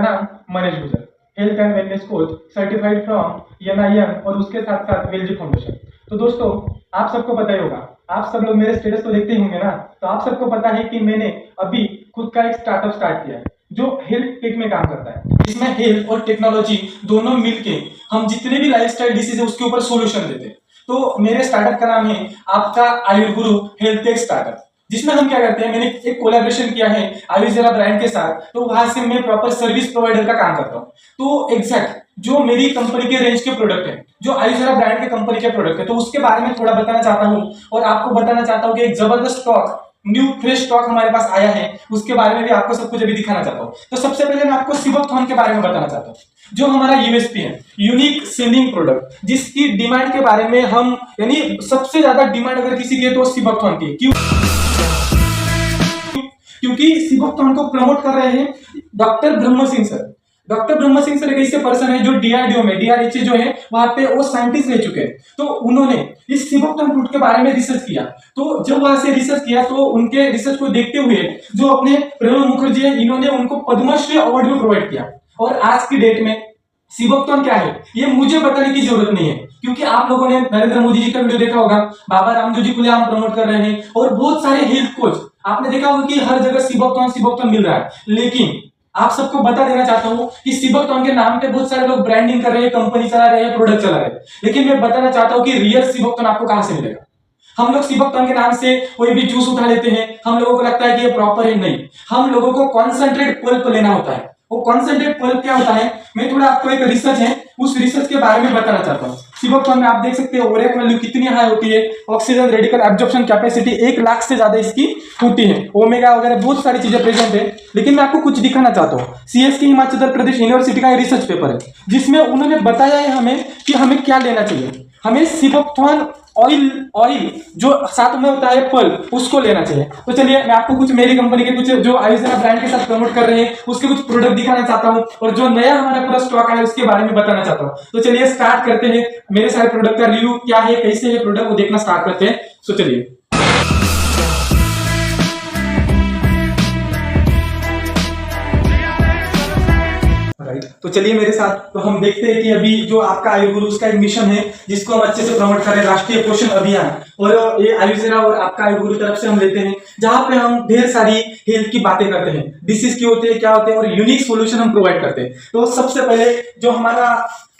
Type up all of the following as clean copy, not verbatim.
नाम मनीष गुजर, health and wellness coach certified from NIM और उसके साथ साथ वेलजी फाउंडेशन। तो दोस्तों, आप सबको पता ही होगा, आप सब लोग मेरे स्टेटस तो देखते ही होंगे ना, तो आप सबको पता है कि मैंने अभी खुद का एक स्टार्टअप स्टार्ट किया है जो हेल्थ टेक में काम करता है। इसमें हेल्थ और टेक्नोलॉजी दोनों मिलके हम जितने भी लाइफस्टाइल डिसीज है उसके ऊपर सोल्यूशन देते हैं। तो मेरे स्टार्टअप का नाम है आपका आयुर्गुरु हेल्थ टेक स्टार्टअप, जिसमें हम क्या करते हैं, मैंने एक कोलैबोरेशन किया है आयुर्वेदा ब्रांड के साथ। तो वहां से मैं प्रॉपर सर्विस प्रोवाइडर का काम करता हूँ। तो एग्जैक्ट जो मेरी कंपनी के रेंज के प्रोडक्ट है, जो आयुर्वेदा ब्रांड के कंपनी के प्रोडक्ट है, तो उसके बारे में थोड़ा बताना चाहता हूँ और आपको बताना चाहता हूँ कि एक जबरदस्त स्टॉक, न्यू फ्रेश स्टॉक हमारे पास आया है, उसके बारे में भी आपको सब कुछ अभी दिखाना चाहता हूँ। तो सबसे पहले मैं आपको सिबकथॉर्न के बारे में बताना चाहता हूँ, जो हमारा यूएसपी है, यूनिक सेलिंग प्रोडक्ट, जिसकी डिमांड के बारे में हम, यानी सबसे ज्यादा डिमांड अगर किसी की है तो सिबकथॉर्न की। क्योंकि सिबकथॉर्न को प्रमोट कर रहे हैं डॉक्टर ब्रह्म सिंह सर। डॉक्टर ब्रह्म सिंह सर एक ऐसे पर्सन है जो DRDO में, DRHA जो है वहां पे वो साइंटिस्ट रह चुके हैं। तो उन्होंने इस सिबकथॉर्न फ्रूट के बारे में रिसर्च किया। तो जब वहां से रिसर्च किया तो उनके रिसर्च को देखते हुए जो अपने प्रणब मुखर्जी है, इन्होंने उनको पद्मश्री अवार्ड भी प्रोवाइड किया। और आज की डेट में सिबकथॉर्न क्या है ये मुझे बताने की जरूरत नहीं है, क्योंकि आप लोगों ने नरेंद्र मोदी जी का वीडियो देखा होगा, बाबा रामदेव जी को हम प्रमोट कर रहे हैं और बहुत सारे हेल्थ कोच आपने देखा होगा कि हर जगह सिबकथॉर्न मिल रहा है। लेकिन आप सबको बता देना चाहता हूं कि सिबकथॉर्न के नाम पे बहुत सारे लोग ब्रांडिंग कर रहे हैं, कंपनी चला रहे हैं, प्रोडक्ट चला रहे हैं, लेकिन मैं बताना चाहता हूं कि रियल सिबकथॉर्न आपको कहां से मिलेगा। हम लोग सिबकथॉर्न के नाम से कोई भी जूस उठा लेते हैं, हम लोगों को लगता है कि ये प्रॉपर है। नहीं, हम लोगों को कॉन्सेंट्रेट पल्प लेना होता है। वो कॉन्सेंट्रेट पल्प क्या होता है, मैं थोड़ा आपको एक रिसर्च है उस रिसर्च के बारे में बताना चाहता हूँ। सिबकथॉर्न में आप देख सकते हैं ओरेक वैल्यू कितनी हाई होती है, oxygen radical absorption capacity 1 lakh से ज्यादा इसकी होती है, ओमेगा वगैरह बहुत सारी चीजें प्रेजेंट है। लेकिन मैं आपको कुछ दिखाना चाहता हूँ। CSK हिमाचल प्रदेश यूनिवर्सिटी का रिसर्च पेपर है जिसमें उन्होंने बताया है हमें कि हमें क्या लेना चाहिए। हमें सिबकथॉर्न ऑयल जो साथ में होता है पल्प, उसको लेना चाहिए। तो चलिए मैं आपको कुछ मेरी कंपनी के कुछ जो आयुर्वेदा ब्रांड के साथ प्रमोट कर रहे हैं उसके कुछ प्रोडक्ट दिखाना चाहता हूं और जो नया हमारा पूरा स्टॉक आया उसके बारे में बताना चाहता हूं। तो चलिए स्टार्ट करते हैं। मेरे सारे प्रोडक्ट का रिव्यू क्या है, कैसे है प्रोडक्ट, वो देखना स्टार्ट करते हैं। तो चलिए तो चलिए मेरे साथ, तो हम देखते हैं कि अभी जो आपका आयुर्गुरु उसका एक मिशन है जिसको हम अच्छे से प्रमोट कर रहे हैं, राष्ट्रीय पोषण अभियान। और ये आयुर्वेदा और आपका आयुर्गुरु तरफ से हम लेते हैं, जहां पे हम ढेर सारी हेल्थ की बातें करते हैं, डिसीज क्यों होते हैं, क्या होते हैं, और यूनिक सॉल्यूशन हम प्रोवाइड करते हैं। तो सबसे पहले जो हमारा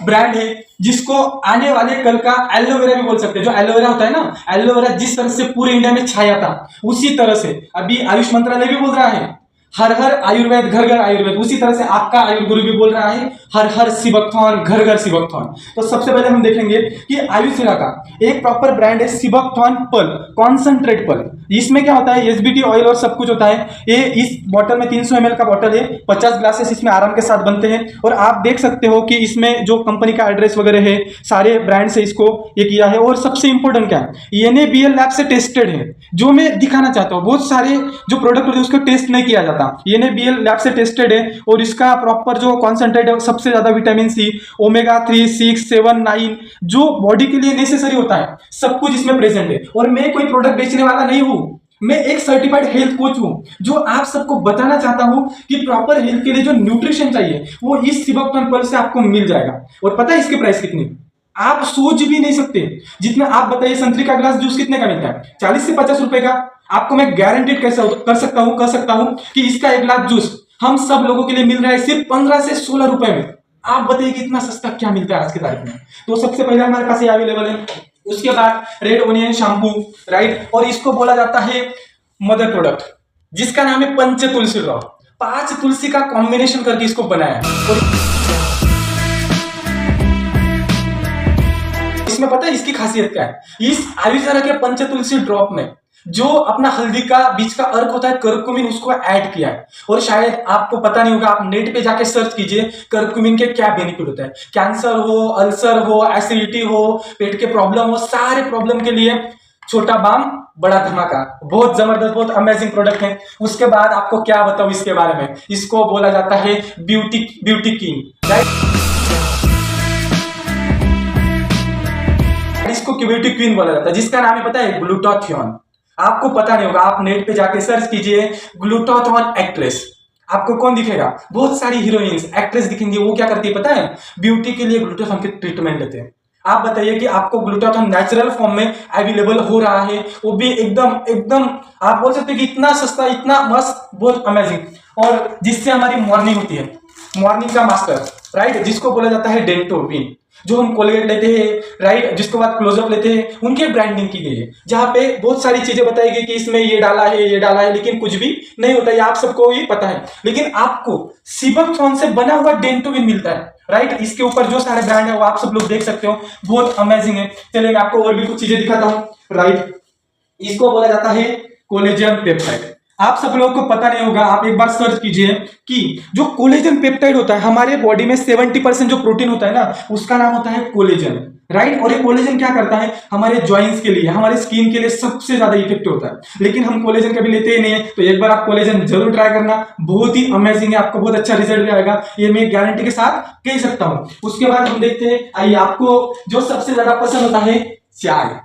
ब्रांड है, जिसको आने वाले कल का एलोवेरा भी बोल सकते हैं। जो एलोवेरा होता है ना, एलोवेरा जिस तरह से पूरे इंडिया में छाया था, उसी तरह से अभी आयुष मंत्रालय भी बोल रहा है हर हर आयुर्वेद, घर घर आयुर्वेद। उसी तरह से आपका आयुर्गुरु भी बोल रहा है हर हर सिबकथॉर्न, घर घर सिबकथॉर्न। तो सबसे पहले हम देखेंगे कि आयुर्वेदा का एक प्रॉपर ब्रांड है सिबकथॉर्न पल्प, कॉन्सेंट्रेट पल्प। इसमें क्या होता है, SBT ऑयल और सब कुछ होता है। ये इस बॉटल में 300 ml का बॉटल है, 50 ग्लासेस इसमें आराम के साथ बनते हैं। और आप देख सकते हो कि इसमें जो कंपनी का एड्रेस वगैरह है, सारे ब्रांड से इसको ये किया है। और सबसे इंपॉर्टेंट क्या है, NABL लैब से टेस्टेड है। जो मैं दिखाना चाहता हूँ, बहुत सारे जो प्रोडक्ट होते हैं उसको टेस्ट नहीं किया जाता, NABL लैब से टेस्टेड है। और इसका प्रॉपर जो कॉन्सेंट्रेट है, सबसे ज्यादा विटामिन C, ओमेगा 3, 6, 7, 9 जो बॉडी के लिए नेसेसरी होता है, सब कुछ इसमें प्रेजेंट है। और मैं कोई प्रोडक्ट बेचने वाला नहीं हूं, मैं एक सर्टिफाइड हेल्थ कोच हूं, जो आप सबको बताना चाहता हूं कि प्रॉपर हेल्थ के लिए जो न्यूट्रिशन चाहिए वो इस सिबकथॉर्न पल्प से आपको मिल जाएगा। और पता है इसकी प्राइस कितनी, आप सोच भी नहीं सकते। जितना आप बताइए संतरी का ग्लास जूस कितने का मिलता है, 40 से 50 रुपए का। आपको मैं गारंटेड कह सकता हूं कि इसका एक ग्लास जूस हम सब लोगों के लिए मिल रहा है सिर्फ 15 से 16 रुपए में। आप बताइए कि इतना सस्ता क्या मिलता है आज की तारीख में। तो सबसे पहले हमारे पास ये अवेलेबल है। उसके बाद रेड ओनियन शैम्पू, राइट, और इसको बोला जाता है मदर प्रोडक्ट, जिसका नाम है पंच तुलसी रॉ। 5 तुलसी का कॉम्बिनेशन करके इसको बनाया। और इसमें पता है इसकी खासियत क्या है, इस आयुर्वेदा के पंच तुलसी ड्रॉप में जो अपना हल्दी का बीच का अर्क होता है करक्यूमिन, उसको ऐड किया है। और शायद आपको पता नहीं होगा, आप नेट पे जाके सर्च कीजिए करक्यूमिन के क्या बेनिफिट होता है। कैंसर हो, अल्सर हो, एसिडिटी हो, पेट के प्रॉब्लम हो, सारे प्रॉब्लम के लिए छोटा बाम बड़ा धमाका, बहुत जबरदस्त, बहुत अमेजिंग प्रोडक्ट है। उसके बाद आपको क्या बताऊं इसके बारे में, इसको बोला जाता है ब्यूटी किंग, राइट। इसको ब्यूटी क्वीन बोला जाता है, जिसका नाम है पता है ग्लूटाथियोन। आपको पता नहीं होगा, आप नेट पे जाके सर्च कीजिए ग्लूटाथियोन एक्ट्रेस, आपको कौन दिखेगा? बहुत सारी हीरोइंस, एक्ट्रेस दिखेंगी। वो क्या करती है पता है? ब्यूटी के लिए ग्लूटाथॉन की ट्रीटमेंट लेते हैं। आप बताइए कि आपको ग्लूटाथॉन नेचुरल फॉर्म में अवेलेबल हो रहा है, वो भी एकदम एकदम आप बोल सकते हैं कि इतना सस्ता, इतना मस्त, बहुत अमेजिंग, और जिससे हमारी मॉर्निंग होती है, मॉर्निंग का मास्टर, राइट, जिसको बोला जाता है डेंटोविन। जो हम कोलगेट लेते हैं, राइट, जिसके बाद क्लोजअप लेते हैं, उनके ब्रांडिंग की गई है, जहां पे बहुत सारी चीजें बताई गई कि इसमें ये डाला है, ये डाला है, लेकिन कुछ भी नहीं होता है, आप सबको ये पता है। लेकिन आपको सीबकथॉर्न से बना हुआ डेंटोविन मिलता है, राइट। इसके ऊपर जो सारे ब्रांड है वो आप सब लोग देख सकते हो, बहुत अमेजिंग है। चलिए मैं आपको और भी कुछ चीजें दिखाता हूँ, राइट। इसको बोला जाता है कोलेजन पेप्टाइड। आप सब लोगों को पता नहीं होगा, आप एक बार सर्च कीजिए कि जो कोलेजन पेप्टाइड होता है, हमारे बॉडी में 70% जो प्रोटीन होता है ना, उसका नाम होता है कोलेजन, राइट। और ये कोलेजन क्या करता है? हमारे जॉइंट्स के लिए, हमारे स्किन के लिए सबसे ज्यादा इफेक्टिव होता है। लेकिन हम कोलेजन कभी लेते ही नहीं है, तो एक बार आप कोलेजन जरूर ट्राई करना, बहुत ही अमेजिंग है, आपको बहुत अच्छा रिजल्ट भी आएगा, ये मैं गारंटी के साथ कह सकता हूं। उसके बाद हम देखते हैं, आइए, आपको जो सबसे ज्यादा पसंद होता है चाय,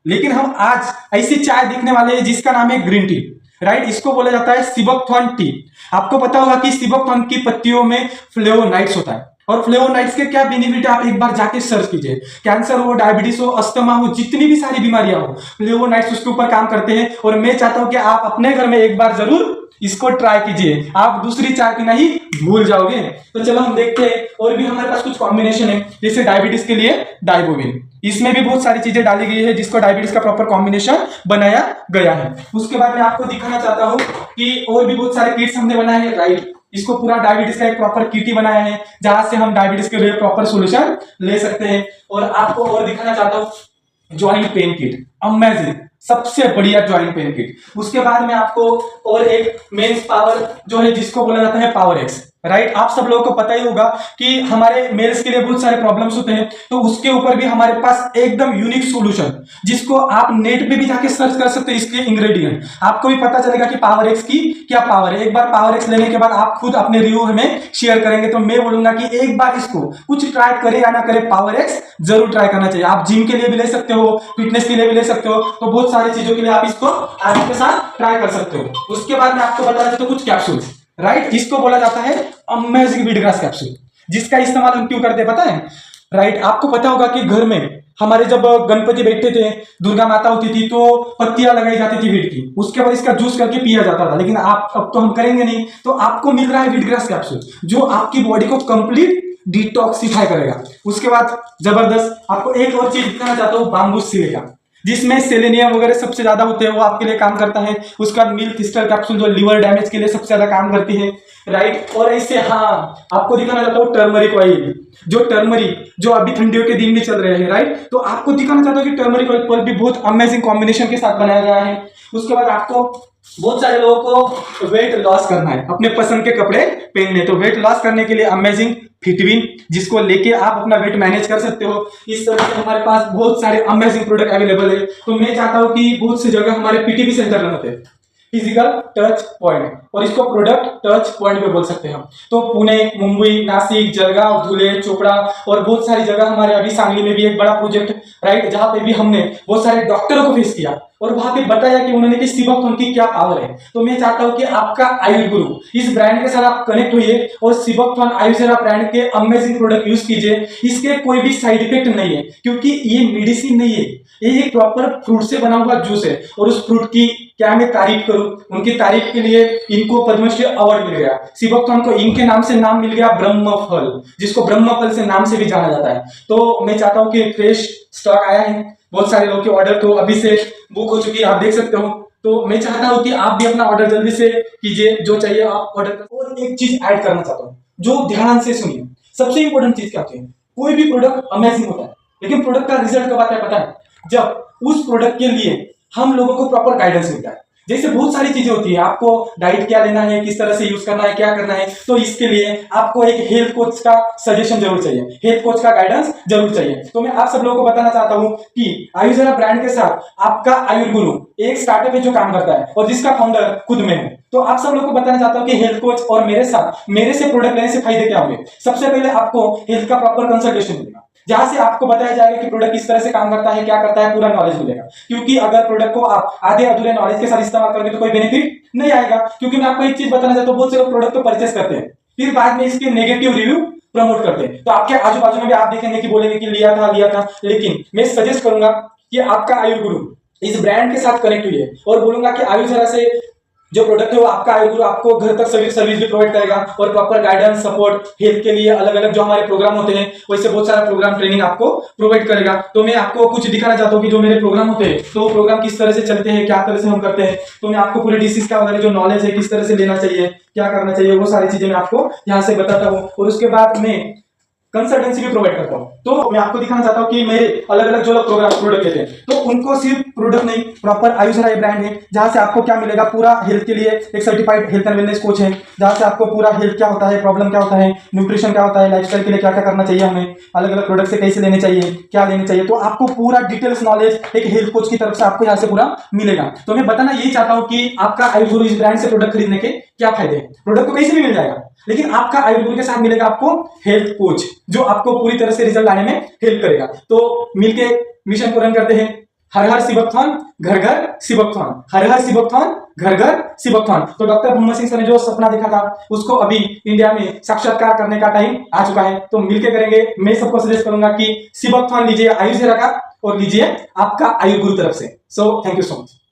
लेकिन हम आज ऐसी चाय देखने वाले हैं जिसका नाम है ग्रीन टी, राइट। इसको बोला जाता है सीबकथॉर्न टी। आपको पता होगा कि सीबकथॉर्न की पत्तियों में फ्लेवोनाइड्स होता है, और फ्लेवोनाइड्स के क्या बेनिफिट है आप एक बार जाके सर्च कीजिए। कैंसर हो, डायबिटीज हो, अस्थमा हो, जितनी भी सारी बीमारियां हो, फ्लेवोनाइड्स उसके ऊपर काम करते हैं। और मैं चाहता हूं कि आप अपने घर में एक बार जरूर इसको ट्राई कीजिए, आप दूसरी चाय पीना ही भूल जाओगे। तो चलो हम देखते हैं, और भी हमारे पास कुछ कॉम्बिनेशन है, जैसे डायबिटीज के लिए डाइबोविन, इसमें भी बहुत सारी चीजें डाली गई है जिसको डायबिटीज का प्रॉपर कॉम्बिनेशन बनाया गया है। उसके बाद मैं आपको दिखाना चाहता हूं कि और भी बहुत सारे किट्स हमने बनाए हैं, राइट। इसको पूरा डायबिटीज का एक प्रॉपर किट ही बनाया है, जहां से हम डायबिटीज के लिए प्रॉपर सॉल्यूशन ले सकते हैं। और आपको और दिखाना चाहता हूं ज्वाइंट पेन किट, अमेजिंग, सबसे बढ़िया ज्वाइंट पेन किट। उसके बाद में आपको और एक मेंस पावर जो है, जिसको बोला जाता है पावर एक्स, राइट। आप सब लोगों को पता ही होगा कि हमारे मेल्स के लिए बहुत सारे प्रॉब्लम्स होते हैं, तो उसके ऊपर भी हमारे पास एकदम यूनिक सॉल्यूशन, जिसको आप नेट पे भी जाके सर्च कर सकते हैं, इसके इंग्रेडिएंट आपको भी पता चलेगा कि पावर एक्स की क्या पावर है। एक बार पावर एक्स लेने के बाद आप खुद अपने रिव्यू हमें शेयर करेंगे, तो मैं बोलूंगा कि एक बार इसको कुछ ट्राई करे या ना करे, पावर एक्स जरूर ट्राई करना चाहिए। आप जिम के लिए भी ले सकते हो, फिटनेस के लिए भी ले सकते हो, तो बहुत सारी चीजों के लिए आप इसको आराम के साथ ट्राई कर सकते हो। उसके बाद मैं आपको बता देता हूं कुछ कैप्सूल्स, राइट। इसको बोला जाता है अमेजिंग वीटग्रास कैप्सूल, जिसका इस्तेमाल हम क्यों करते हैं पता है, राइट। आपको पता होगा कि घर में हमारे जब गणपति बैठते थे, दुर्गा माता होती थी, तो पत्तियां लगाई जाती थी वीट की, उसके बाद इसका जूस करके पिया जाता था। लेकिन आप अब तो हम करेंगे नहीं, तो आपको मिल रहा है वीटग्रास कैप्सूल, जो आपकी बॉडी को कंप्लीट डिटॉक्सिफाई करेगा। उसके बाद जबरदस्त आपको एक और चीज दिखाना चाहता हूँ, बाम्बू सिलिका, जिसमें सेलेनियम वगैरह सबसे ज्यादा होते हैं, वो आपके लिए काम करता है। उसका मिल्क थिस्टर कैप्सूल जो लिवर डैमेज के लिए सबसे ज्यादा काम करती है, राइट। और ऐसे हाँ, आपको दिखाना चाहता हूँ टर्मरिक ऑयल, जो टर्मरिक जो अभी ठंडियों के दिन में चल रहे हैं, राइट। तो आपको दिखाना चाहता हूँ कि टर्मरिक ऑयल भी बहुत अमेजिंग कॉम्बिनेशन के साथ बनाया गया है। उसके बाद आपको बहुत सारे लोगों को वेट लॉस करना है, अपने पसंद के कपड़े पहनने, तो वेट लॉस करने के लिए अमेजिंग फिटविन, जिसको लेके आप अपना वेट मैनेज कर सकते हो। इस तरह से हमारे पास बहुत सारे अमेजिंग प्रोडक्ट अवेलेबल है। तो मैं चाहता हूं कि बहुत सी जगह हमारे पीटीबी सेंटर होते हैं, फिजिकल टच पॉइंट, और इसको प्रोडक्ट टच पॉइंट भी बोल सकते हैं हम। तो पुणे, मुंबई, नासिक, जलगांव, धुले, चोपड़ा और बहुत सारी जगह, हमारे अभी सांगली में भी एक बड़ा प्रोजेक्ट, राइट, जहां पे भी हमने बहुत सारे डॉक्टरों को फेस किया और वहां पे बताया कि उन्होंने कि सीबकथॉर्न की क्या पावर है। तो मैं चाहता हूं कि आपका आयुर्गुरु इस ब्रांड के साथ आप कनेक्ट होइए और सीबकथॉर्न आयुर्वेदा ब्रांड के अमेजिंग प्रोडक्ट यूज कीजिए। इसके कोई भी साइड इफेक्ट नहीं है, क्योंकि ये मेडिसिन नहीं है, ये एक प्रॉपर फ्रूट से बना हुआ जूस है। और उस फ्रूट की क्या मैं तारीफ करूं, उनकी तारीफ के लिए इनको पद्मश्री अवार्ड मिल गया। सीबकथॉर्न को इनके नाम से नाम मिल गया ब्रह्मफल, जिसको ब्रह्मफल से नाम से भी जाना जाता है। तो मैं चाहता हूं कि फ्रेश स्टॉक आया है, बहुत सारे लोगों के ऑर्डर तो अभी से बुक हो चुकी है, आप देख सकते हो। तो मैं चाहता हूं कि आप भी अपना ऑर्डर जल्दी से कीजिए, जो चाहिए आप ऑर्डर कर। और एक चीज ऐड करना चाहता हूं, जो ध्यान से सुनिए, सबसे इंपॉर्टेंट चीज क्या होती है, कोई भी प्रोडक्ट अमेजिंग होता है, लेकिन प्रोडक्ट का रिजल्ट कब आता है पता है, जब उस प्रोडक्ट के लिए हम लोगों को प्रॉपर गाइडेंस मिलता है। जैसे बहुत सारी चीजें होती है, आपको डाइट क्या लेना है, किस तरह से यूज करना है, क्या करना है, तो इसके लिए आपको एक हेल्थ कोच का सजेशन जरूर चाहिए, हेल्थ कोच का गाइडेंस जरूर चाहिए। तो मैं आप सब लोगों को बताना चाहता हूं कि आयुर्वेदा ब्रांड के साथ आपका आयुर्गुरु एक स्टार्टअप है जो काम करता है, और जिसका फाउंडर खुद मैं हूं। तो आप सब लोगों को बताना चाहता हूं कि हेल्थ कोच और मेरे साथ, मेरे से प्रोडक्ट लेने से फायदे क्या होंगे। सबसे पहले आपको हेल्थ का प्रॉपर कंसल्टेशन मिलेगा, जहां से आपको बताया जाएगा कि प्रोडक्ट किस तरह से काम करता है, क्या करता है, पूरा नॉलेज मिलेगा। क्योंकि अगर प्रोडक्ट को आप आधे अधूरे नॉलेज के साथ इस्तेमाल करोगे तो कोई बेनिफिट नहीं आएगा। क्योंकि मैं आपको एक चीज बताना चाहता हूँ, बहुत से लोग प्रोडक्ट को परचेस करते हैं, फिर बाद में इसके नेगेटिव रिव्यू प्रमोट करते हैं। तो आपके आजू बाजू में भी आप देखेंगे कि बोलेंगे कि लिया था, लेकिन मैं सजेस्ट करूंगा कि आपका आयुर्गुरु इस ब्रांड के साथ कनेक्ट हुई है, और बोलूंगा कि आयुर्वेदा से जो प्रोडक्ट है वो आपका आयुर्गुरु आपको घर तक सर्विस भी प्रोवाइड करेगा, और प्रॉपर गाइडेंस सपोर्ट हेल्थ के लिए अलग अलग जो हमारे प्रोग्राम होते हैं वैसे बहुत सारा प्रोग्राम ट्रेनिंग आपको प्रोवाइड करेगा। तो मैं आपको कुछ दिखाना चाहता हूँ कि जो मेरे प्रोग्राम होते हैं तो वो प्रोग्राम किस तरह से चलते हैं, क्या तरह से हम करते हैं। तो मैं आपको पूरे डिसीज का वगैरह जो नॉलेज है, किस तरह से लेना चाहिए, क्या करना चाहिए, वो सारी चीजें मैं आपको यहाँ से बताता हूँ। और उसके बाद मैं कंसल्टेंसी भी प्रोवाइड करता हूं। तो मैं आपको दिखाना चाहता हूं कि मेरे अलग अलग जो लोग प्रोग्राम प्रोडक्ट लेते हैं तो उनको सिर्फ प्रोडक्ट नहीं, प्रॉपर आयुषरा ब्रांड है जहां से आपको क्या मिलेगा, पूरा हेल्थ के लिए एक certified health and wellness coach है, जहां से आपको पूरा हेल्थ क्या होता है, प्रॉब्लम क्या होता है, न्यूट्रिशन क्या होता है, लाइफस्टाइल के लिए क्या क्या करना चाहिए, हमें अलग अलग प्रोडक्ट से कैसे लेने चाहिए, क्या लेने चाहिए, तो आपको पूरा डिटेल्स नॉलेज एक हेल्थ कोच की तरफ से आपको यहाँ से पूरा मिलेगा। तो मैं बताना यही चाहता हूँ कि आपका आयुर्गुरु इस ब्रांड से प्रोडक्ट खरीदने के क्या फायदे हैं। प्रोडक्ट तो कहीं से भी मिल जाएगा, लेकिन आपका आयुर्गुरु के साथ मिलेगा आपको हेल्थ कोच जो आपको पूरी तरह से रिजल्ट लाने में हेल्प करेगा। तो मिलके मिशन को रन करते हैं। हर हर शिवकथॉन, घर घर शिवकथॉन, हर हर शिवकथॉन, घर घर शिवकथॉन। तो डॉक्टर भूमन सिंह सर ने जो सपना देखा था उसको अभी इंडिया में साक्षात्कार करने का टाइम आ चुका है। तो मिलके करेंगे। मैं सबको सजेस्ट करूंगा कि शिवकथॉन लीजिए आयुर्वेदा का, और लीजिए आपका आयुर्गुरु तरफ से। So thank you so much.